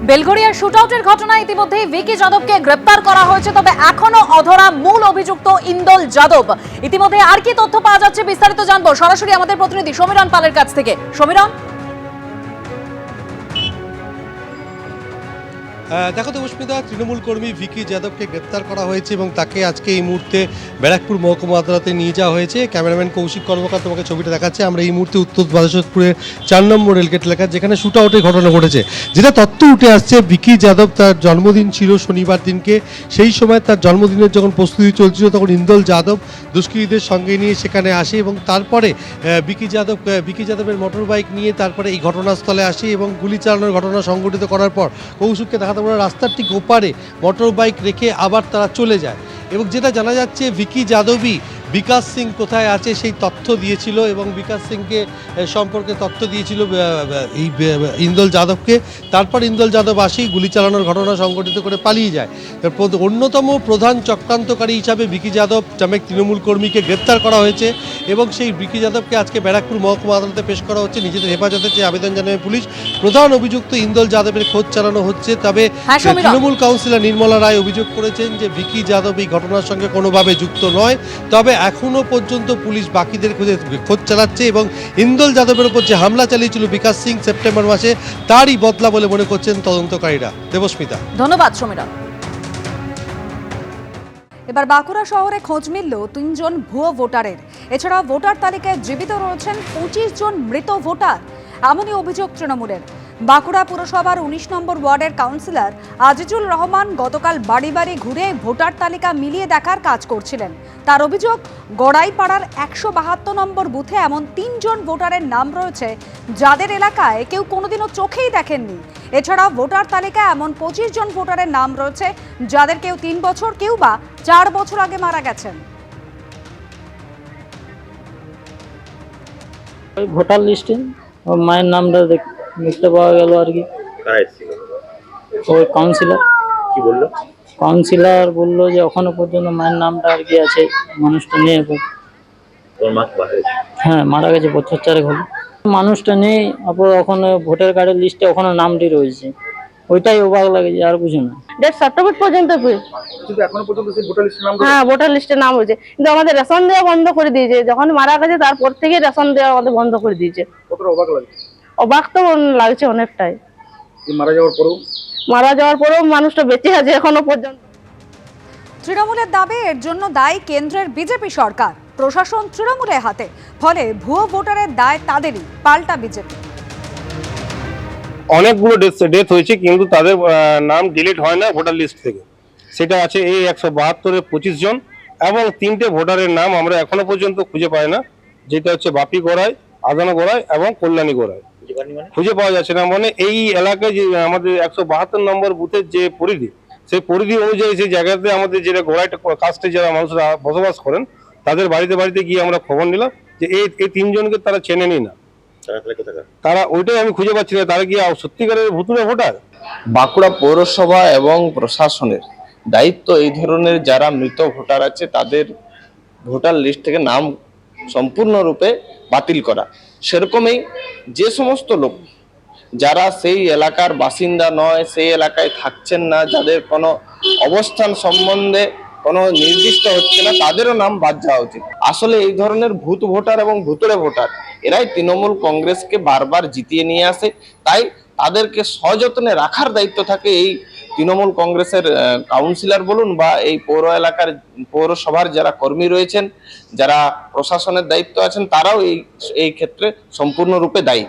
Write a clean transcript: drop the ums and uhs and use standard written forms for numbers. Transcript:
বেলঘরিয়ার শুটআউটের ঘটনায় ইতিমধ্যে ভিকি যাদবকে গ্রেপ্তার করা হয়েছে, তবে এখনো অধরা মূল অভিযুক্ত ইন্দল যাদব। ইতিমধ্যে আর কি তথ্য পাওয়া যাচ্ছে বিস্তারিত জানবো সরাসরি আমাদের প্রতিনিধি সমীরণ পালের কাছ থেকে। সমীরণ, দেখো দেবস্মিতা, তৃণমূল কর্মী ভিকি যাদবকে গ্রেপ্তার করা হয়েছে এবং তাকে আজকে এই মুহূর্তে ব্যারাকপুর মহকুমা আদালতে নিয়ে যাওয়া হয়েছে। ক্যামেরাম্যান কৌশিক কর্মকার তোমাকে ছবিটা দেখাচ্ছে। আমরা এই মুহূর্তে উত্তর বারাসতপুরের 4 নম্বর রেলগেট এলাকা, যেখানে শুট আউটের ঘটনা ঘটেছে। যেটা তথ্য উঠে আসছে, ভিকি যাদব তার জন্মদিন ছিল শনিবার দিনকে। সেই সময় তার জন্মদিনের যখন প্রস্তুতি চলছিল, তখন ইন্দল যাদব দুষ্কৃতীদের সঙ্গে নিয়ে সেখানে আসে এবং তারপরে ভিকি যাদবের মোটর বাইক নিয়ে তারপরে এই ঘটনাস্থলে আসে এবং গুলি চালানোর ঘটনা সংঘটিত করার পর কৌশিককে দেখাতে রাস্তার ঠিক ওপারে মোটর বাইক রেখে আবার তারা চলে যায়। এবং যেটা জানা যাচ্ছে, ভিকি যাদবই বিকাশ সিং কোথায় আছে সেই তথ্য দিয়েছিল এবং বিকাশ সিংকে সম্পর্কে তথ্য দিয়েছিল এই ইন্দল যাদবকে। তারপর ইন্দল যাদব আসেই গুলি চালানোর ঘটনা সংঘটিত করে পালিয়ে যায়। অন্যতম প্রধান চক্রান্তকারী হিসাবে ভিকি যাদব নামে তৃণমূল কর্মীকে গ্রেপ্তার করা হয়েছে এবং সেই ভিকি যাদবকে আজকে ব্যারাকপুর মহকুমা আদালতে পেশ করা হচ্ছে। নিজেদের হেফাজতের যে আবেদন জানাবে পুলিশ। প্রধান অভিযুক্ত ইন্দল যাদবের খোঁজ চালানো হচ্ছে। তবে তৃণমূল কাউন্সিলর নির্মলা রায় অভিযোগ করেছেন যে ভিকি যাদব এই ঘটনার সঙ্গে কোনোভাবে যুক্ত নয়। তবে এখনো পর্যন্ত পুলিশ বাকিদের খোঁজ চালাচ্ছে এবং ইন্দল যাদবের উপর যে হামলা চালিয়েছিল বিকাশ সিং সেপ্টেম্বর মাসে, তারই বদলা বলে মনে করছেন তদন্তকারীরা। দেবস্মিতা, ধন্যবাদ সমীরণ। এবার বাঁকুড়া শহরে খোঁজ মিলল 3 জন ভুয়ো ভোটারের। এছাড়াও ভোটার তালিকায় জীবিত রয়েছেন 25 জন মৃত ভোটার, এমনই অভিযোগ তৃণমূলের। বাঁকুড়া পুরসভার 19 নম্বর ওয়ার্ডের কাউন্সিলর আজিজুল রহমান গতকাল বাড়ি বাড়ি ঘুরে ভোটার তালিকা মিলিয়ে দেখার কাজ করছিলেন। তার অভিযোগ, গড়াইপাড়ার 172 নম্বর বুথে এমন 3 জন ভোটারের নাম রয়েছে যাদের এলাকায় কেউ কোনোদিনও চোখেই দেখেননি। এছাড়াও ভোটার তালিকায় এমন 25 জন ভোটারের নাম রয়েছে যাদের কেউ 3 বছর, কেউ বা 4 বছর আগে মারা গেছেন। ভোটার লিস্টে মায়ের নামটা দেখতে পাওয়া গেল আর কি। ওই কাউন্সিলর কি বললো? কাউন্সিলর বললো যে ওখানে পর্যন্ত মায়ের নামটা আর কি আছে, মানুষটা নেই। হ্যাঁ, মারা গেছে, বছর 4 হলো। মানুষটা নেই, ওখানে ভোটার কার্ডের লিস্টে ওখানে নামটি রয়েছে। ওইটাই অবাক লাগে, আর কিছু না। ডেট সার্টিফিকেট পর্যন্ত এখনো পর্যন্ত সেই ভোটার লিস্টের নাম, হ্যাঁ ভোটার লিস্টে নাম হয়েছে, কিন্তু আমাদের রেশন দেওয়া বন্ধ করে দিয়েছে। যখন মারা গেছে তারপর থেকে রেশন দেওয়া আমাদের বন্ধ করে দিয়েছে। কতটা অবাক লাগে? অবাক তো লাগছে অনেকটাই। মারা যাওয়ার পরেও মানুষটা বেঁচে আছে এখনো পর্যন্ত। তৃণমূলের দাবি এর জন্য দায়ী কেন্দ্রের বিজেপি সরকার। প্রশাসন তৃণমূলের হাতে, ফলে ভুয়ো ভোটারের দায় তাদেরই, পাল্টা বিজেপি। অনেকগুলো ডেথ হয়েছে, কিন্তু তাদের নাম ডিলিট হয় না ভোটার লিস্ট থেকে। সেটা আছে এই 172-এ 25 জন এবং 3টে ভোটারের নাম আমরা এখনো পর্যন্ত খুঁজে পাই না, যেটা হচ্ছে বাপি গোড়াই, আদানা গোড়াই এবং কল্যাণী গোড়াই। খুঁজে পাওয়া যাচ্ছে না। মানে এই এলাকায় যে আমাদের 172 নম্বর বুথের যে পরিধি, সেই পরিধি অনুযায়ী সেই জায়গাতে আমাদের যেটা গোড়াইটা কাস্টে যারা মানুষরা বসবাস করেন, তাদের বাড়িতে বাড়িতে গিয়ে আমরা খবর নিলাম যে এই 3 জনকে তারা চেনেনি না। তারা ওইটাই আমি খুঁজে পাচ্ছি না, তারা কি সত্যিকারের ভুতুড়ে ভোটার? বাঁকুড়া পৌরসভা এবং প্রশাসনের দায়িত্ব এই ধরনের যারা মৃত ভোটার আছে তাদের ভোটার লিস্ট থেকে নাম সম্পূর্ণরূপে বাতিল করা। সেরকমই যে সমস্ত লোক যারা সেই এলাকার বাসিন্দা নয়, সেই এলাকায় থাকছেন না, যাদের কোনো অবস্থান সম্বন্ধে কোনো নির্দিষ্ট হচ্ছে না, তাদেরও নাম বাদ যাওয়া উচিত। আসলে এই ধরনের ভূত ভোটার এবং ভুতুড়ে ভোটার এরাই তৃণমূল কংগ্রেসকে বারবার জিতিয়ে নিয়ে আসে। তাই তাদেরকে সযত্নে রাখার দায়িত্ব থাকে এই তৃণমূল কংগ্রেসের কাউন্সিলর বলুন বা এই এলাকার পৌরসভার যারা কর্মী রয়েছেন, যারা প্রশাসনের দায়িত্ব আছেন, তারাও এই ক্ষেত্রে সম্পূর্ণরূপে দায়ী।